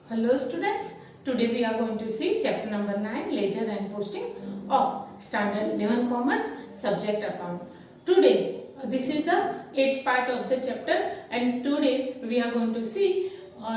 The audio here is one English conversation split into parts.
Hello students, today we are going to see chapter number 9 Ledger and Posting of Standard 11 Commerce subject account. Today this is the 8th part of the chapter and today we are going to see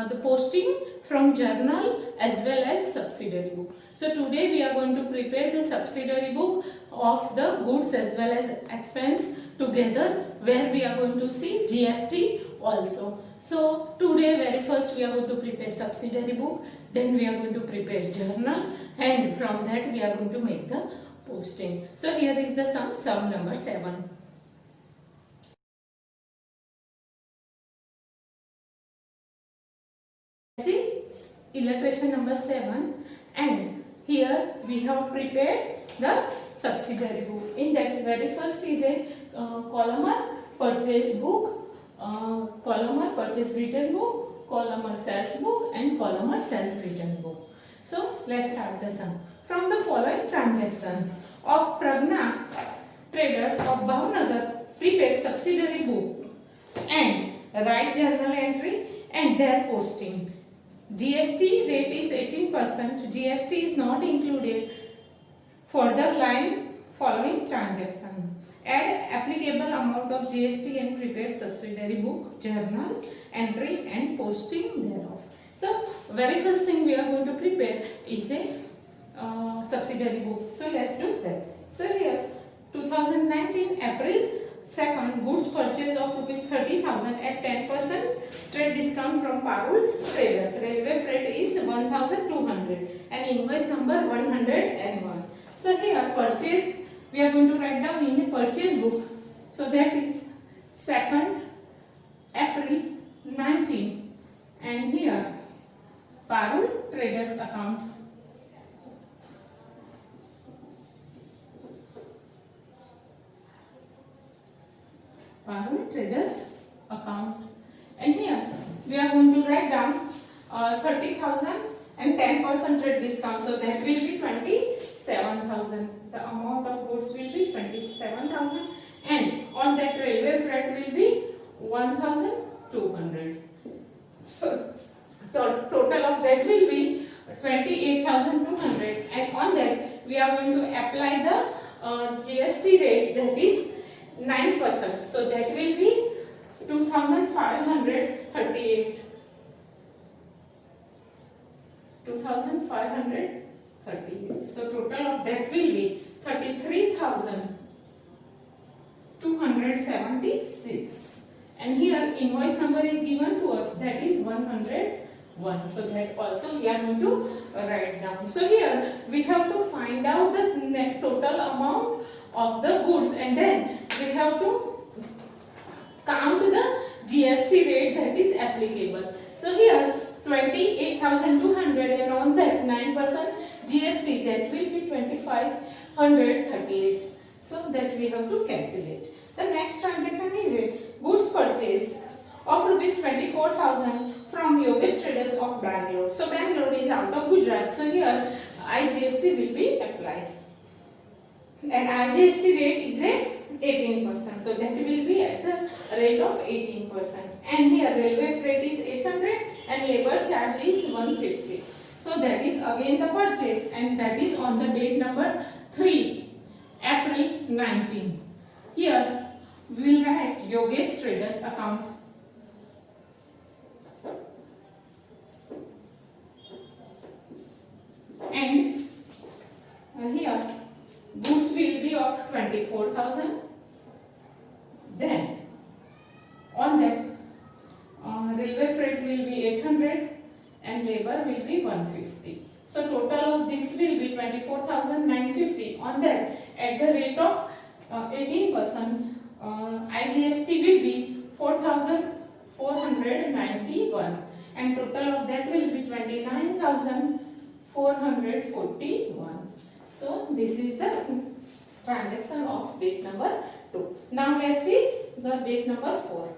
the posting from journal as well as subsidiary book. So today we are going to prepare the subsidiary book of the goods as well as expense together, where we are going to see GST also. So today very first we are going to prepare subsidiary book, then we are going to prepare journal, and from that we are going to make the posting. So here is the sum number 7. See illustration number 7, and here we have prepared the subsidiary book. In that very first is a column purchase book, column purchase return book, column sales book, and column sales return book. So let's start the sum. From the following transaction of Pragna Traders of Bhavnagar prepared subsidiary book and write journal entry and their posting. GST rate is 18%. GST is not included. Further line following transaction. Add applicable amount of GST and prepare subsidiary book, journal entry and posting thereof. So very first thing we are going to prepare is a subsidiary book. So let's do that. So here 2019 April 2nd, goods purchase of rupees 30,000 at 10% trade discount from Parul Traders. Railway freight is 1,200 and invoice number 101. So here purchase we are going to write down in a purchase book. So that is 2nd April 19, and here Parul Traders account. Parul Traders account, and here we are going to write down 30,000 and 10% trade discount, so that will be 27,000. The amount of goods will be 27,000 and on that railway freight will be 1,200. So the total of that will be 28,200, and on that we are going to apply the GST rate, that is 9%. So that will be 2,538. 2,538. So total of that will be 33,276. And here invoice number is given to us, that is 101. So that also we are going to write down. So here we have to find out the net total amount of the goods, and then we have to count the GST rate that is applicable. So here 28,200 and on that 9% GST, that will be 2,538. So that we have to calculate. The next transaction is a goods purchase of rupees 24,000 from Yogesh Traders of Bangalore. So Bangalore is out of Gujarat. So here IGST will be applied. And IGST rate is a 18%. So that will be at the rate of 18%. And here railway freight is 800 and labor charge is 150. So that is again the purchase, and that is on the date number 3 April 19. Here we will write Yogesh Traders account. And here goods will be of 24,000. Then on that railway freight will be 800 and labor will be 150. So total of this will be 24,950. On that, at the rate of 18%, IGST will be 4,491 and total of that will be 29,441. So this is the transaction of date number 2. Now let's see the date number 4.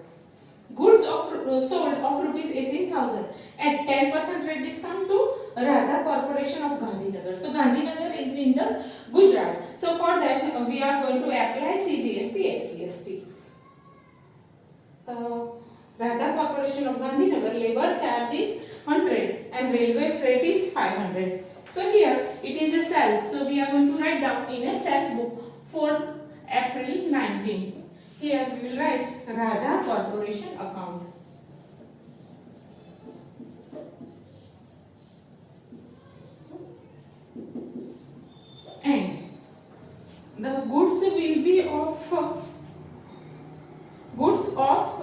Goods sold of rupees 18,000 at 10% rate discount to Radha Corporation of Gandhinagar. So Gandhinagar is in the Gujarat. So for that we are going to apply CGST, SCST. Radha Corporation of Gandhinagar labor charge is on trade and railway freight is 500. So here it is a sales. So we are going to write down in a sales book for April 19. Here we will write Radha Corporation account. And the goods will be of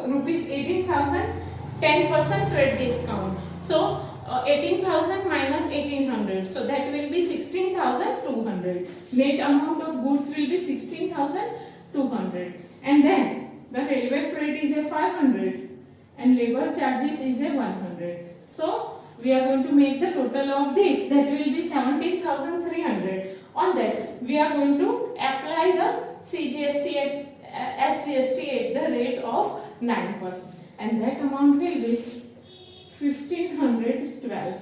rupees 18,000, 10% trade discount. So 18,000 minus 1800, so that will be 16,200. Net amount of goods will be 16,200. And then the railway freight is a 500 and labor charges is a 100. So we are going to make the total of this, that will be 17,300. On that we are going to apply the CGST at SCST at the rate of 9%, and that amount will be 1512,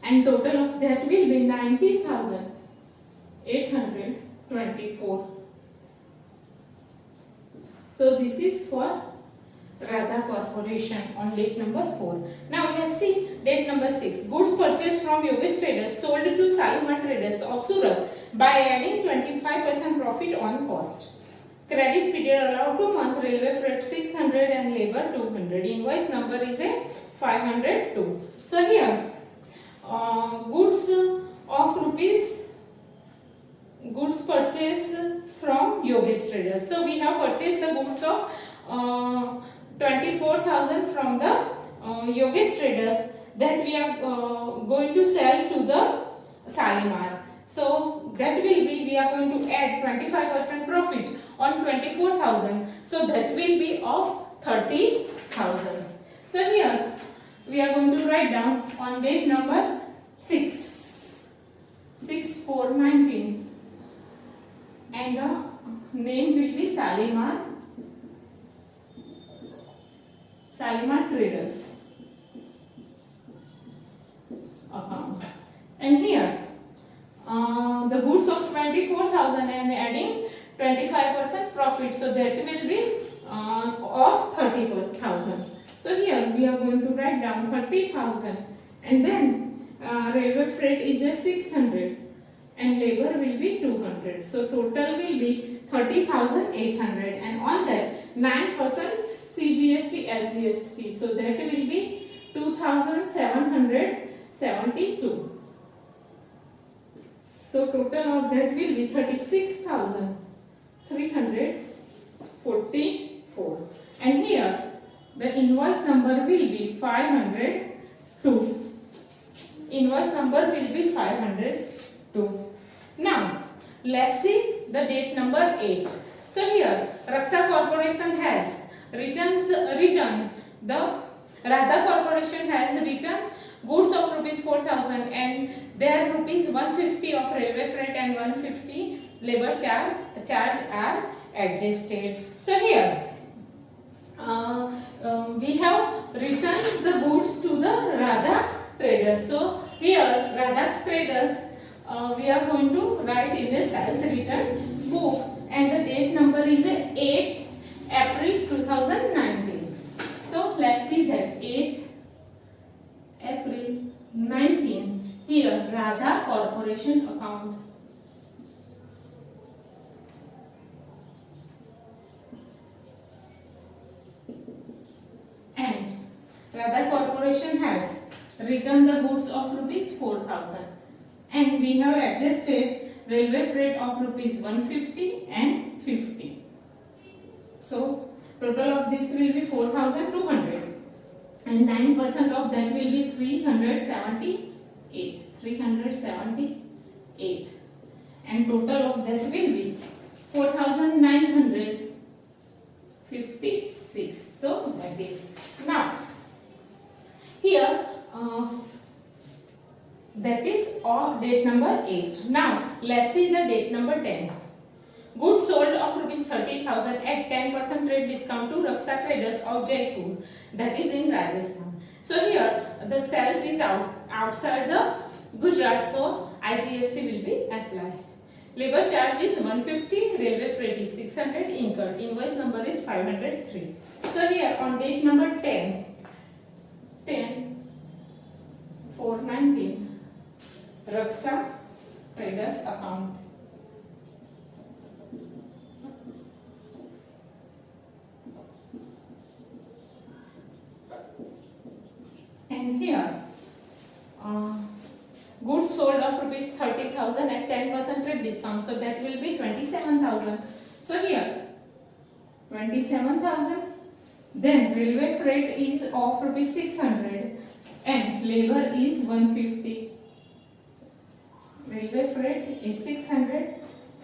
and total of that will be 19,824. So this is for Radha Corporation on date number 4. Now let's see date number 6. Goods purchased from Yogesh Traders sold to Shalimar Traders of Surat by adding 25% profit on cost. Credit period allowed 2 months, railway freight 600 and labor 200. Invoice number is a 502. So here goods purchased from Yogesh Traders. So we have purchased the goods of 24,000 from the Yogesh Traders that we are going to sell to the Shalimar. So that will be, we are going to add 25% profit on 24,000. So that will be of 30,000. So here we are going to write down on date number 6/4/19, and the name will be Shalimar Traders account. And here the goods of 24,000 and adding 25% profit, so that will be of 30,000. So here we are going to write down 30,000, and then railway freight is a 600 and labor will be 200. So total will be 30,800, and on that 9% CGST SGST, so that will be 2,772. So total of that will be 36,344, and here the invoice number will be 502. Invoice number will be 502. Now let's see the date number 8. So here Raksha Corporation has returned the Radha Corporation has returned goods of rupees 4,000, and there rupees 150 of railway freight and 150 labor charge are adjusted. So here we have returned the goods to the Radha Traders. So here Radha Traders we are going to write in the sales return book, and the date number is 8 April 2019. So let's see that 8 April 19. Here Radha Corporation account. And Radha Corporation has returned the goods of rupees 4,000, and we have adjusted railway freight of rupees 150 and 50. So total of this will be 4,200, and 9% of that will be 378, and total of that will be 4,956. So that is now here that is of date number 8. Now let's see the date number 10. Goods sold of rupees 30,000 at 10% trade discount to Raksha Traders of Jaipur, that is in Rajasthan. So here the sales is outside the Gujarat, so IGST will be applied. Labor charge is 150, railway freight is 600 incurred. Invoice number is 503. So here on date number 10/4/19, Raksha Traders account. And here goods sold of rupees 30,000 at 10% trade discount, so that will be 27,000. So here 27,000. Then railway freight is of rupees 600 and labor is 150. Railway freight is 600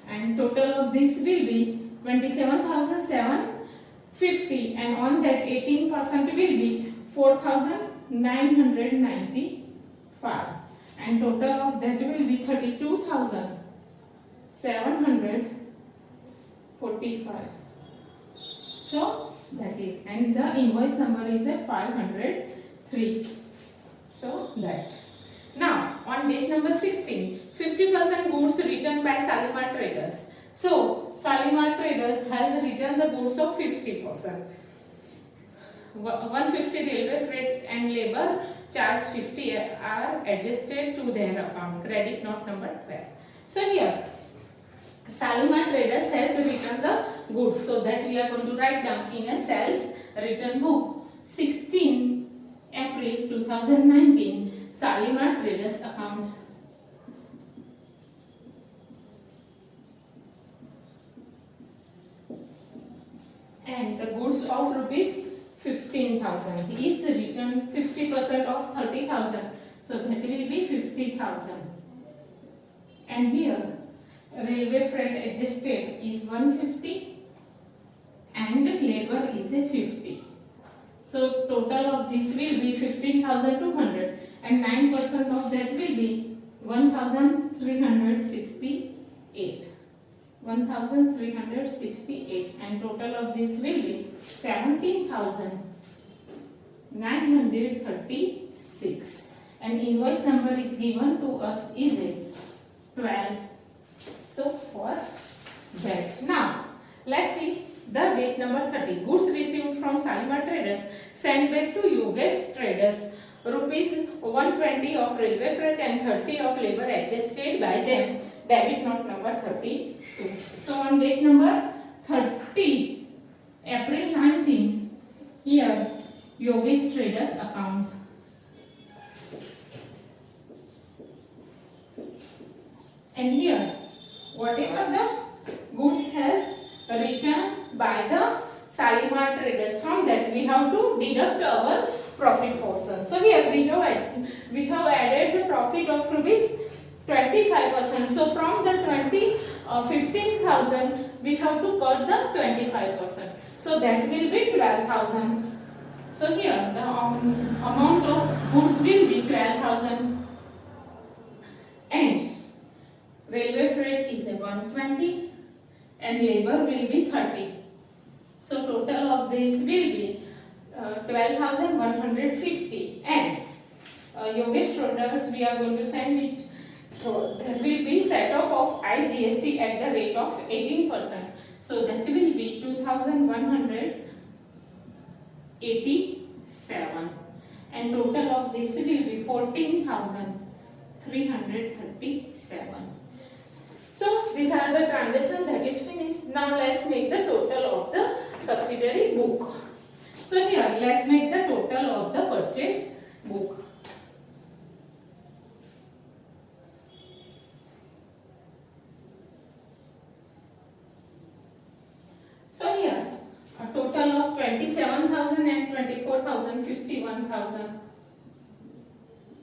and total of this will be 27,750, and on that 18% will be 4,995, and total of that will be 32,745. So that is, and the invoice number is a 503. So that. Now on date number 16, 50% goods returned by Shalimar Traders. So Shalimar Traders has returned the goods of 50%. 150 railway freight and labor charge 50 are adjusted to their account. Credit note number 12. So here Shalimar Traders has returned the goods, so that we are going to write down in a sales return book. 16 April 2019, Shalimar Traders account. And the goods of rupees 15,000 is returned 50% of 30,000, so that will be 50,000. And here railway freight adjusted is 150 and labor is a 50. So total of this will be 15,200 and 9% of that will be 1,368. 1,368, and total of this will be 17,936, and invoice number is given to us is a 12. So for that, now let's see the date number 30. Goods received from Shalimar Traders sent back to Yogesh Traders. Rupees 120 of railway freight and 30 of labor adjusted by them. Debit note number 32. So on date number 30 April 19, here Yogesh Traders account. And here whatever the goods has returned by the Shalimar Traders, from that we have to deduct our profit portion. So here we have added the profit of rupees 25%. So from the 15,000 we have to cut the 25%. So that will be 12,000. So here the amount of goods will be 12,000. And railway freight is a 120 and labor will be 30. So total of this will be 12,150, and Yogesh Traders we are going to send it. So there will be set off of IGST at the rate of 18%. So that will be 2,187, and total of this will be 14,337. So these are the transactions that is finished. Now let's make the total of the subsidiary book. So here let's make the total of the purchase book. So here a total of 27,000 and 24,000, 51,000.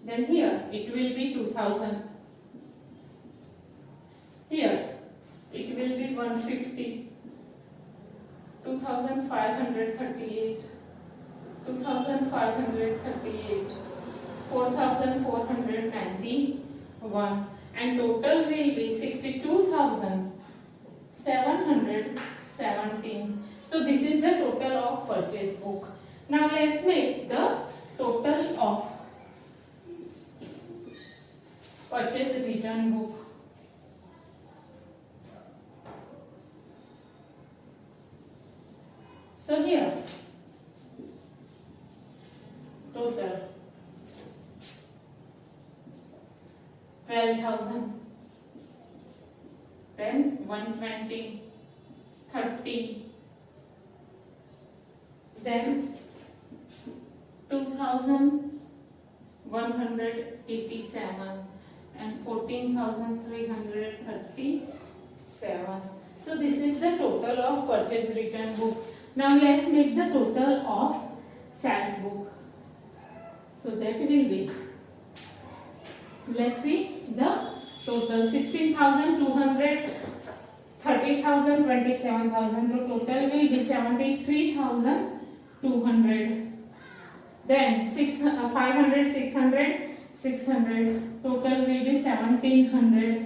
Then here it will be 2,000. Here it will be 150, 2,538, 2,538, 4,491, and total will be 62,717. So this is the total of purchase book. Now let's make the total of purchase return book. total 12,000, then 120, 30, then 2,187 and 14,337. So this is the total of purchase return book. Now let's make the total of sales book. So that will be, let's see the total 16,200, 30,000, 27,000. The total will be 73,200. Then 500, 600, 600. Total will be 1,700.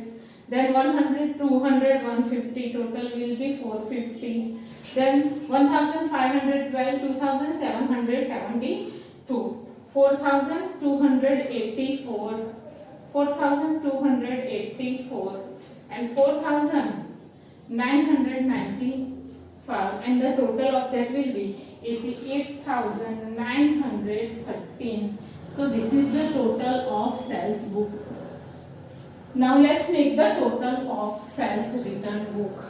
Then 100, 200, 150. Total will be 450. Then 1,512, 2,772. 4,284. 4,284 and 4,995, and the total of that will be 88,913. So this is the total of sales book. Now let's make the total of sales return book.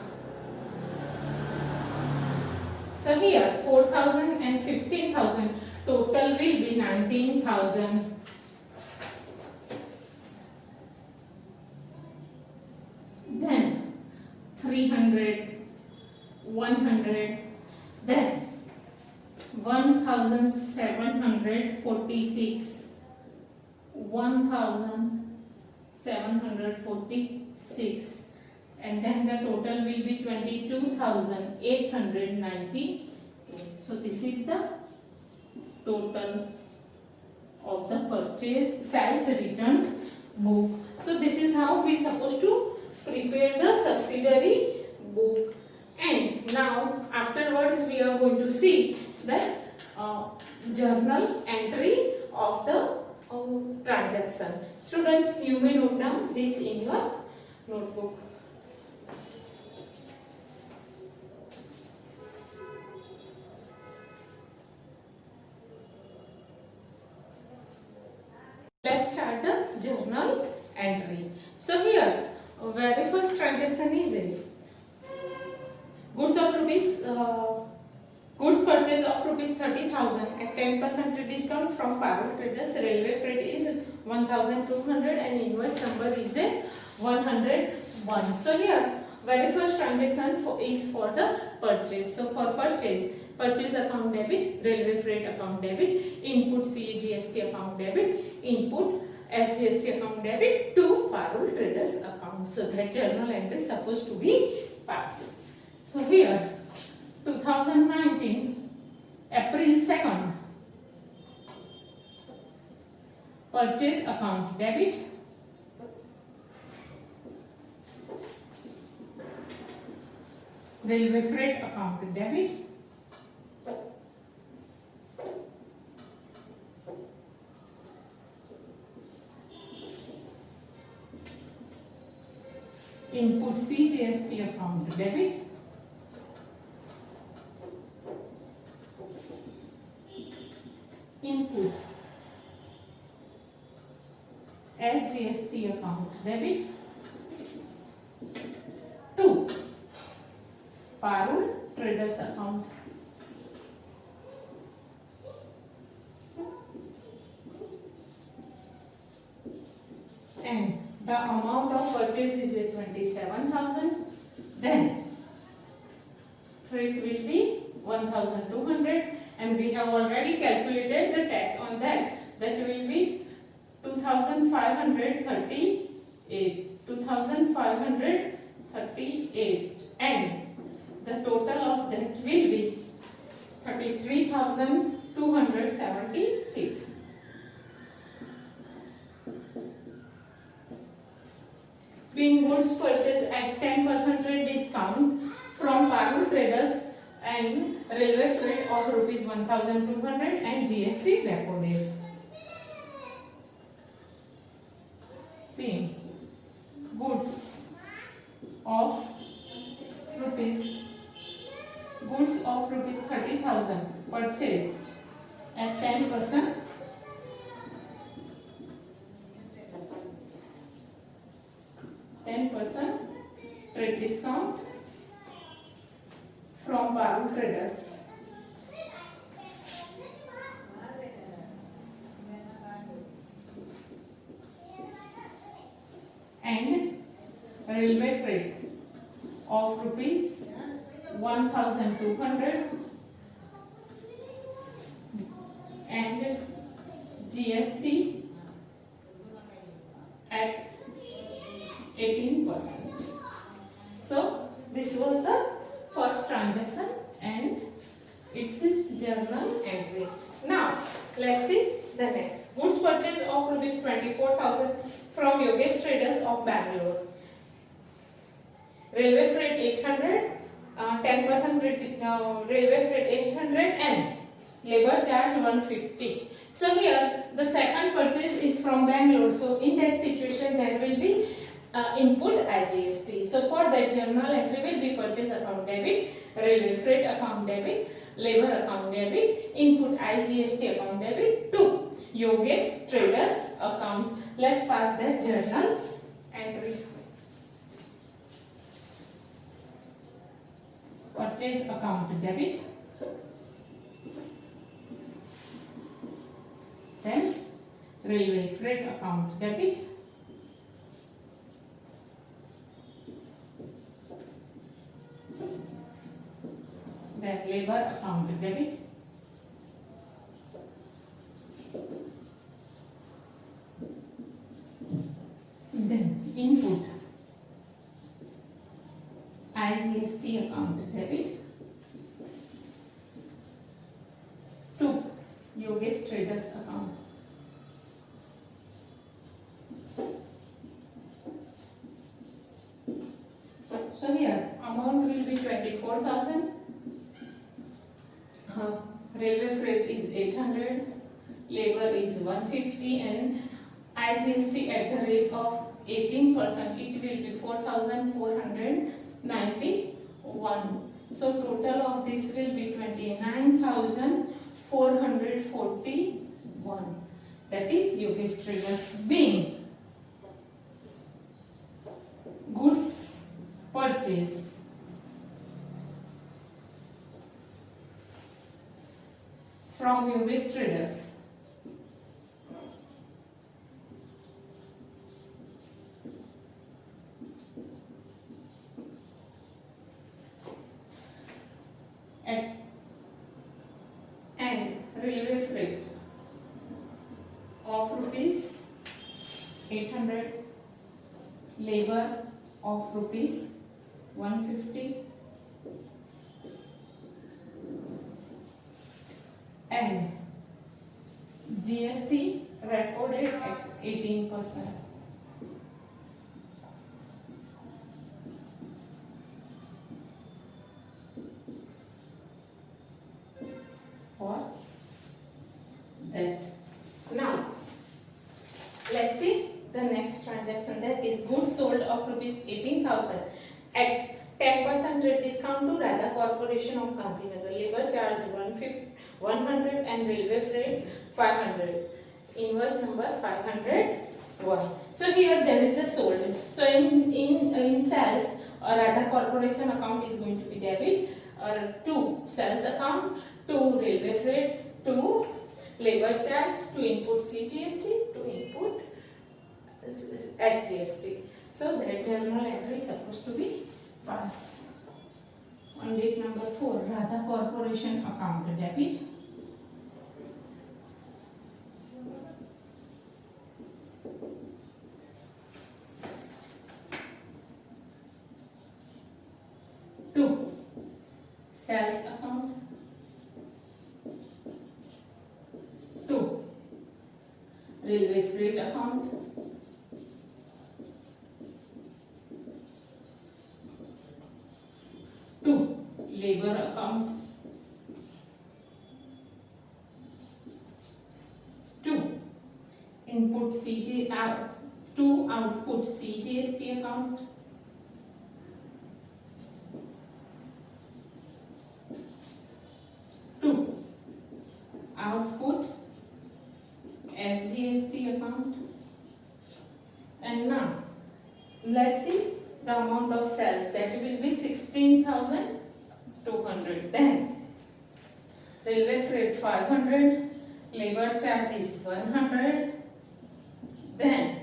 So here 4,000 and 15,000, total will be 19,000. Then 300, 100, then 1,746, 1,746, and then the total will be 22,890. So this is the total of the purchase sales return book. So this is how we supposed to prepare the subsidiary book. And now afterwards we are going to see the journal entry of the transaction. Student, you may note down this in your notebook. Let's start the journal entry. So here very first transaction is goods purchase of rupees 30,000 at 10% discount from Parul Traders. Railway freight is 1,200 and invoice number is 101. So here very first transaction is for the purchase. So for purchase account debit, railway freight account debit, input CGST account debit, input SGST account debit to Parul Traders account. So that journal entry is supposed to be passed. So here 2019 April 2nd, purchase account debit, railway freight account debit, input CGST account debit, input SGST account debit to Parul Traders account. And the amount of purchase is 27,000. Then freight will be 1,200, and we have already calculated the tax on that. That will be 2,538. 2,538, and the total of that will be 33,276. Being goods purchased at 10% discount from Parul Traders and railway freight of rupees 1,200 and GST recorded. Being goods of rupees 30,000 purchased at 10% railway freight of rupees 1200 and GST at 18%. So this was the first transaction and it's a journal entry. Now let's see the next. Goods purchase of rupees 24,000 from Yogesh Traders of Bangalore. Railway freight 800, 10% railway freight 800 and labor charge 150. So here the second purchase is from Bangalore. So in that situation there will be input IGST. So for that journal entry will be purchase account debit, railway freight account debit, labor account debit, input IGST account debit to Yogesh Traders account. Let's pass that journal entry. Purchase account debit, then railway freight account debit, then labor account debit, then input IGST account debit to Yogesh Traders account. So here amount will be 24,000. Railway freight is 800, labor is 150 and IGST at the rate of 18%, it will be 4,491. So total of this will be 29,441. That is Yogesh Traders being goods purchase from Yogesh Traders and railway freight of rupees 800, labor of rupees 150 and GST recorded at 18%. For that. Now let's see the next transaction, that is goods sold of rupees 18,000 at 10% rate discount to Radha Corporation of Gandhinagar. Labor charge 100 and railway freight 500. Invoice number 501. So here there is a sold. So in sales, Radha Corporation account is going to be debit, to sales account, to railway freight, to labor charge, to input CGST, to input SGST. So that journal entry is supposed to be pass. On date number 4, Radha Corporation account debit, to sales account, to railway freight account, to labor account, to input CG to output CGST account, to output SGST account. And now let's see the amount of sales, that will be 16,200. Then railway freight 500, labor charge is 100, then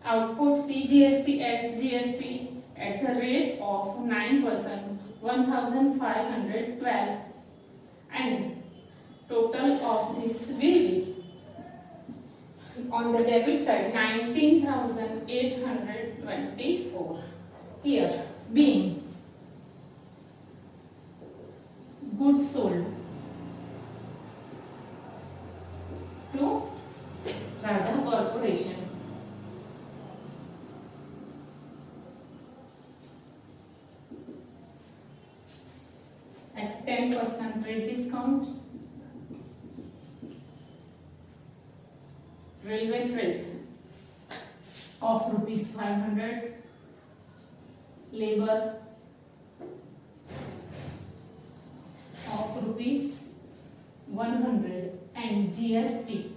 output CGST adds GST at the rate of 9%, 1512, and total of this will be on the debit side 19,824. Here being goods sold to Radha Corporation at 10% rate discount. Railway freight of rupees 500, labor of rupees 100, and GST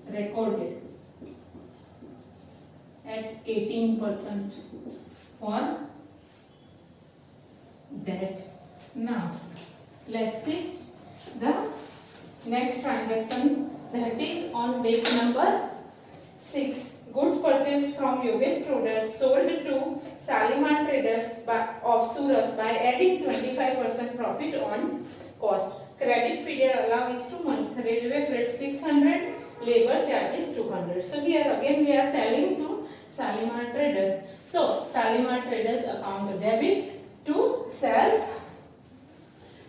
recorded at 18% for that. Now let's see the next transaction, that is on date number 6. Goods purchased from Yogesh Traders sold to Shalimar Traders of Surat by adding 25% profit on cost. Credit period allowed is 2 months. Railway freight 600, labor charges 200. So here again we are selling to Shalimar Traders. So Shalimar Traders account debit to sales,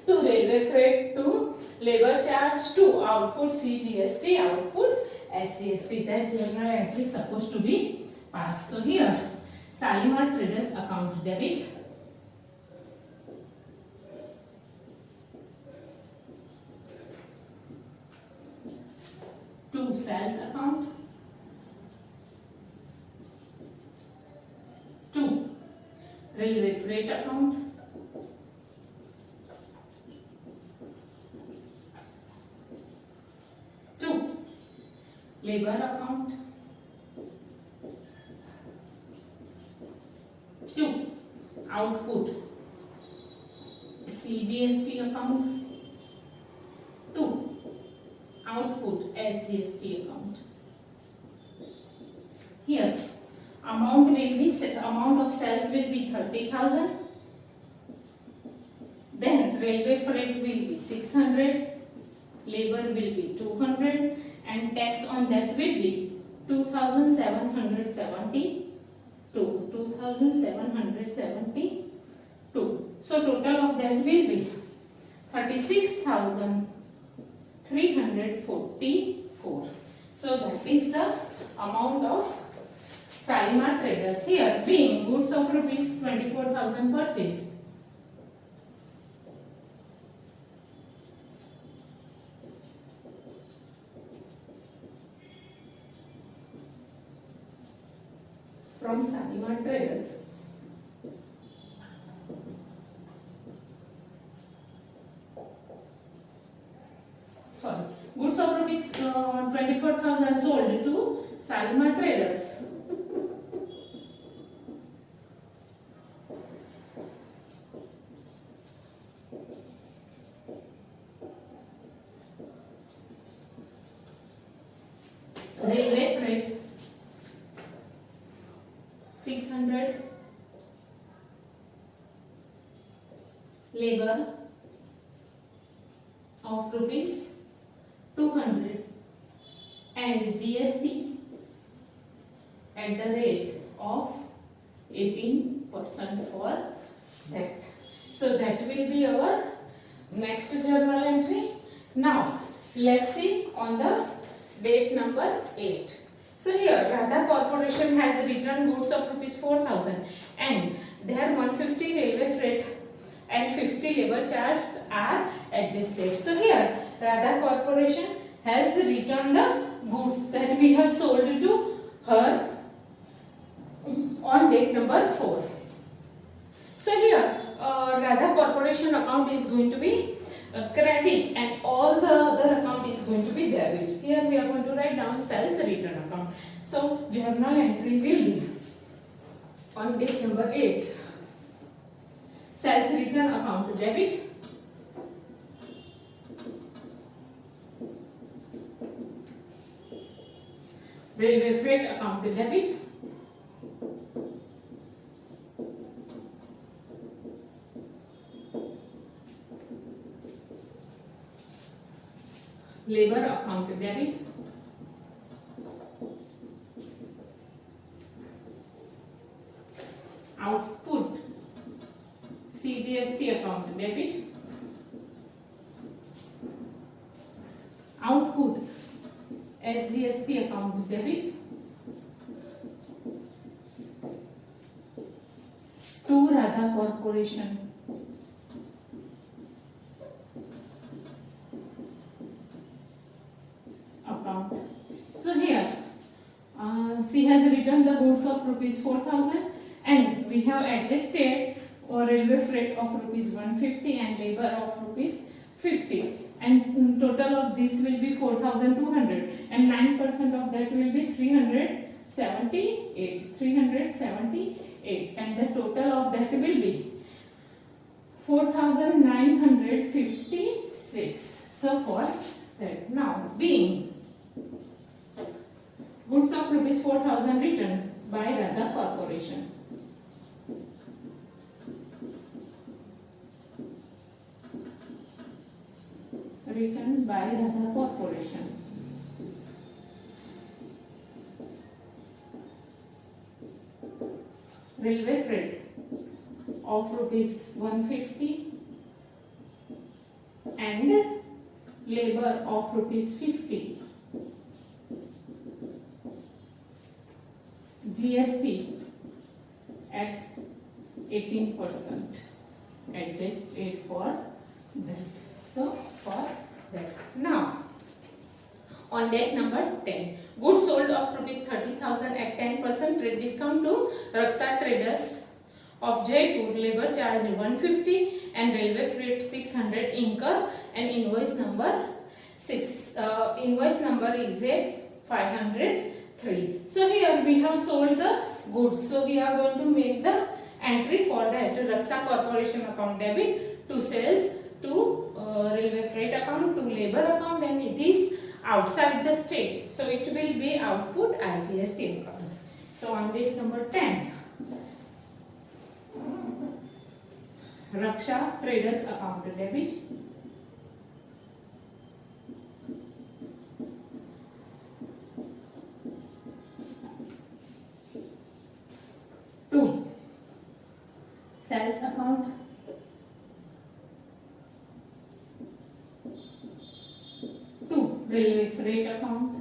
to railway freight, to labor charge, to output CGST, output SGST. That journal entry is supposed to be passed. So here Shalimar Traders account debit to sales account, to railway freight account, to labor account, to output CGST account, to output SGST account. Here amount will be, amount of sales will be 30,000, then railway freight will be 600, labor will be 200, and tax on that will be 2,772. So total of that will be 36,344. So that is the amount of Shalimar Traders. Here being goods of rupees 24,000 purchase, from Shalimar Traders. Sorry, goods of rupees 24,000 sold to Shalimar Traders. Railway freight 600, labor of rupees 200, and GST at the rate of 18% for that. So that will be our next journal entry. Now let's see on the date number 8. So here Radha Corporation has returned goods of rupees 4,000 and their 150 railway freight and 50 labor charges are adjusted. So here Radha Corporation has returned the goods that we have sold to her on date number 4. So here Radha Corporation account is going to be credit and all the other account is going to be debit. Here we are going to write down sales return account. So journal entry will be on date number 8. Sales return account debit, Railway freight account debit. Labor account debit. Output CGST account debit. Output SGST account debit. To Radha Corporation account. So here she has written the goods of rupees 4,000 and we have adjusted railway freight of rupees 150 and labor of rupees 50, and total of this will be 4,200 and 9% of that will be 378 and the total of that will be 4,956. So for that, now being goods of rupees 4,000 written by Radha Corporation. Written by Radha Corporation. Railway freight of rupees 150 and labor of rupees 50. GST at 18% adjusted for this. So for that. Now on deck number 10, goods sold of rupees 30,000 at 10% trade discount to Raksha Traders of Jaipur. Labor charge 150 and railway freight 600. Incur and invoice number 6. Invoice number is a 503. So here we have sold the goods. So we are going to make the entry for that Raksha Corporation account debit to sales, to railway freight account, to labor account, and it is outside the state. So it will be output IGST account. So on page number 10, Raksha Traders account debit. To sales account. To railway freight account.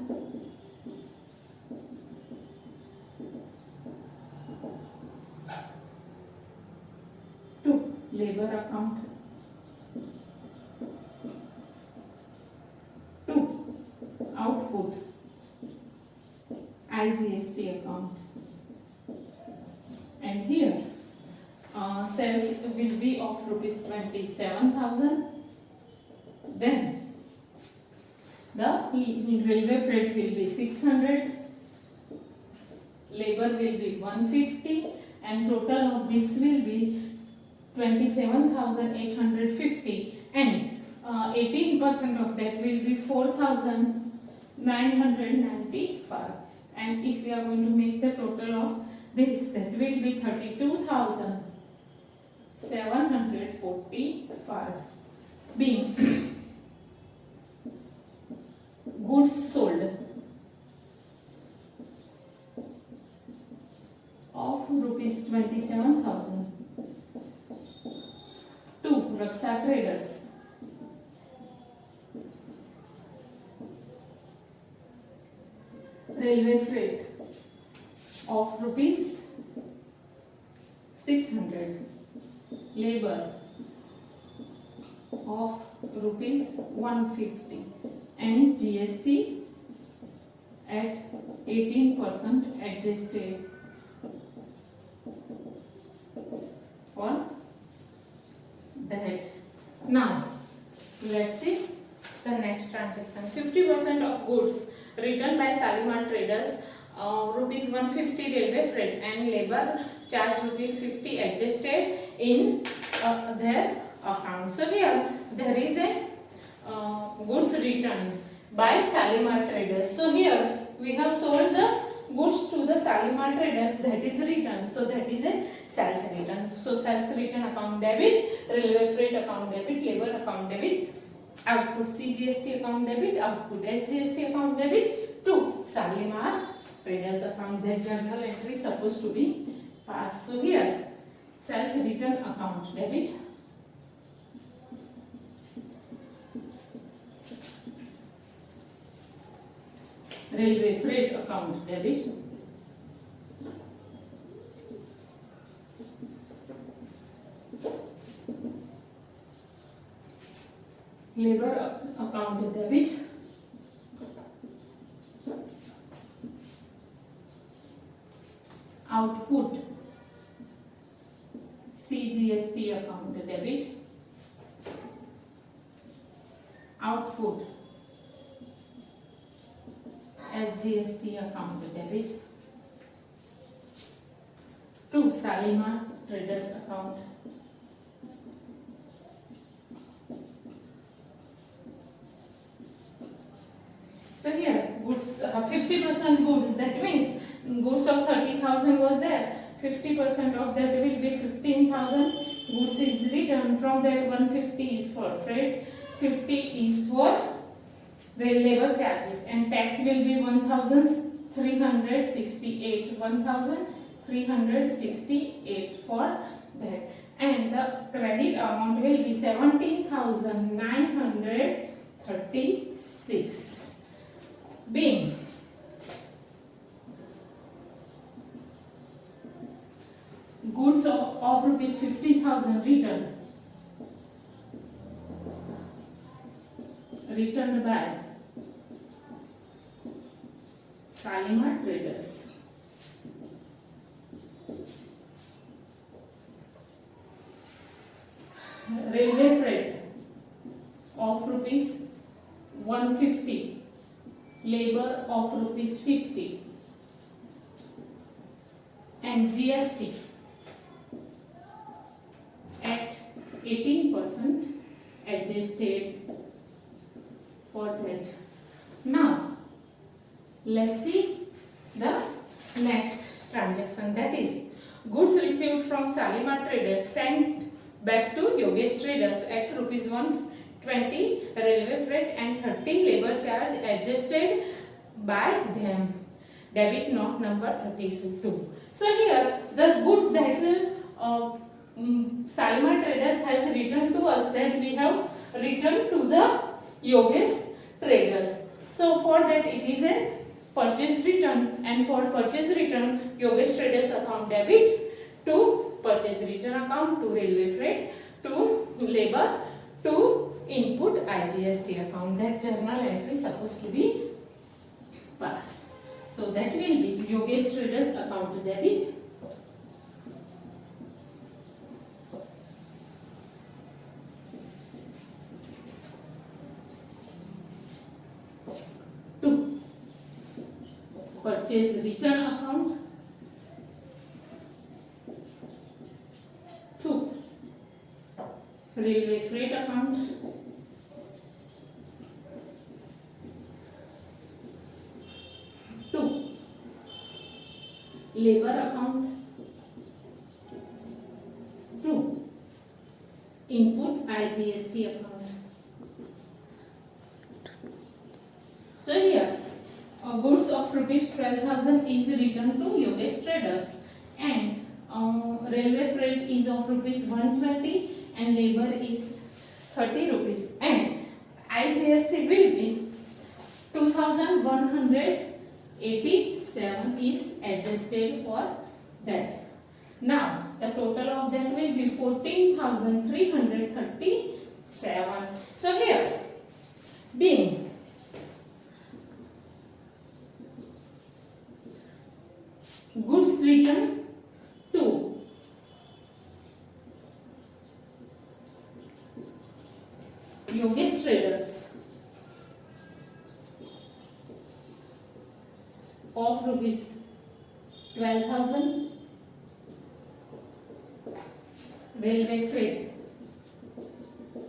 To labor account. To output IGST account. And here sales will be of rupees 27,000. Then the railway freight will be 600, labor will be 150, and total of this will be 27,850, and 18% of that will be 4,995. And if we are going to make the total of this, that will be 32,745. Being goods sold of rupees 27,000 to Raksha Traders railway freight of rupees 600, labor of rupees 150, and GST at 18% adjusted for that. Now let's see the next transaction. 50% of goods returned by Shalimar Traders, rupees 150 railway freight and labor charge rupees 50 adjusted in their account. So here there is a goods returned by Shalimar Traders. So here we have sold the goods to the Shalimar traders, that is return. So that is a sales return. So sales return account debit, railway freight account debit, labor account debit, output CGST account debit, output SGST account debit to Shalimar traders account. That journal entry is supposed to be passed. So here sales return account debit, railway freight account debit, labor account debit, output CGST account debit, output SGST account debit to Shalimar traders account. So here goods 50% goods, that means goods of 30,000 was there. 50% of that will be 15,000. Goods is returned. From that 150 is for freight, 50 is for the labor charges, and tax will be 1,368. 1,368 for that, and the credit amount will be 17,936. Being goods of rupees 50,000 returned by Shalimar traders. Railway freight of rupees 150, labor of rupees 50, and GST at 18% adjusted for that. Now let's see the next transaction, that is goods received from Shalimar traders sent back to Yogesh traders at rupees 120 railway freight and 30 labor charge adjusted by them. Debit note number 32. So here the goods that Shalimar traders has returned to us, that we have returned to the Yogesh traders. So for that it is a purchase return, and for purchase return Yogesh traders account debit to purchase return account, to railway freight, to labor, to input IGST account. That journal entry is supposed to be passed. So that will be Yogesh traders account debit, to purchase return account, to railway freight account, to labor account, to input IGST account. So here goods of rupees 12,000 is returned to Yogesh traders, and railway freight is of rupees 120 and labor is 30 rupees, and IGST will be 2,187 is adjusted for that. Now the total of that will be 14,337. So here being goods returned to Yogesh traders of rupees 12,000, railway freight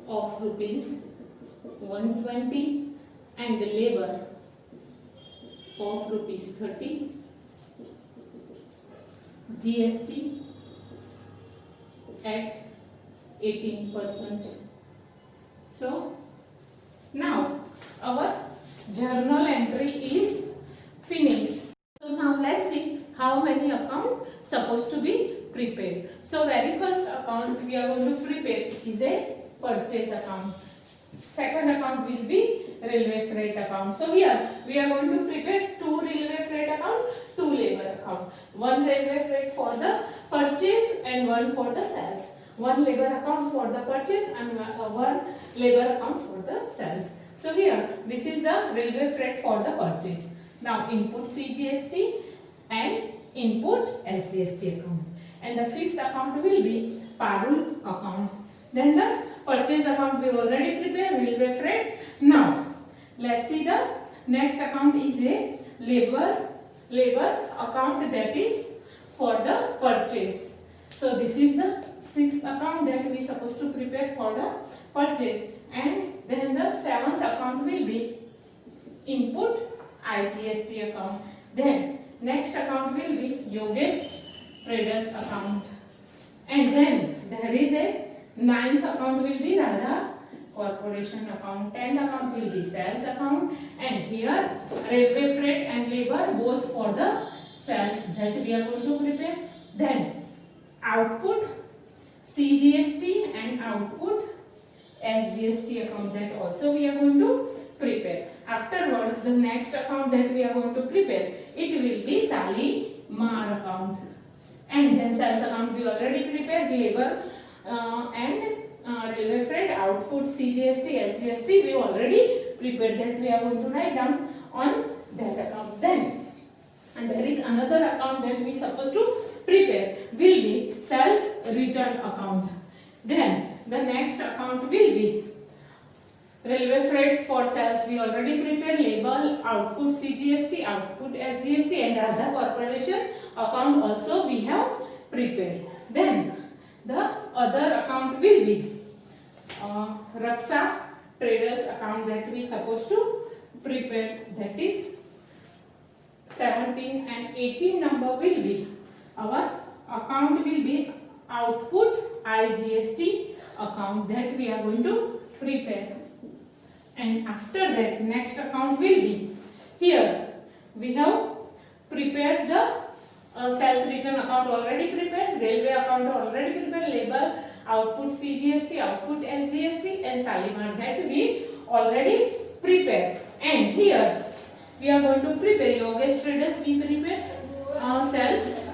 of rupees 120, and the labor of rupees 30, GST at 18%. So now our journal entry is finished. So now let's see how many account supposed to be prepared. So very first account we are going to prepare is a purchase account. Second account will be railway freight account. So here we are going to prepare two railway freight account, two labor account. One railway freight for the purchase and one for the sales. One labor account for the purchase and one labor account for the sales. So here this is the railway freight for the purchase. Now input CGST and input SGST account. And the fifth account will be Parul account. Then the purchase account we already prepared, railway freight. Now let's see the next account is a labor account, that is for the purchase. So this is the sixth account that we supposed to prepare for the purchase. And then the seventh account will be input IGST account. Then next account will be Yogesh Traders account. And then there is a ninth account will be Radha Corporation account. 10th account will be sales account. And here railway freight and labor both for the sales that we are going to prepare. Then output CGST and output SGST account, that also we are going to prepare. Afterwards the next account that we are going to prepare, it will be Shalimar account. And then sales account we already prepared, labor and railway freight, output CGST, SGST we already prepared, that we are going to write down on that account. Then and there is another account that we supposed to prepare, will be sales return account. Then the next account will be railway freight for sales we already prepared, label, output CGST, output SGST, and Radha Corporation account also we have prepared. Then the other account will be Raksha Traders account that we supposed to prepare, that is 17 and 18 number will be our account will be output IGST account that we are going to prepare. And after that next account will be, here we have prepared the sales return account already prepared, railway account already prepared, labor, output CGST, output SGST, and Shalimar that we already prepared. And here we are going to prepare Yogesh Traders, we prepare sales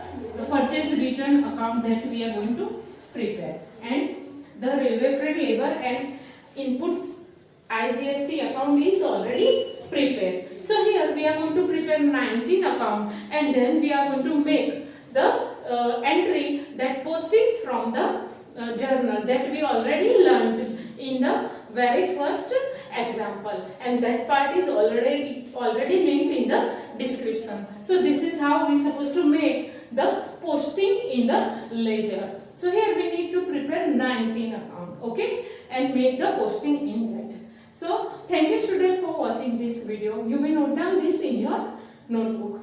purchase return account that we are going to prepare. And the railway freight, labor and inputs IGST account is already prepared. So here we are going to prepare 19 account, and then we are going to make the entry that posting from the journal that we already learned in the very first example, and that part is already linked in the description. So this is how we supposed to make the posting in the ledger. So here we need to prepare 19 account, okay, and make the posting in that. So thank you student for watching this video. You may note down this in your notebook.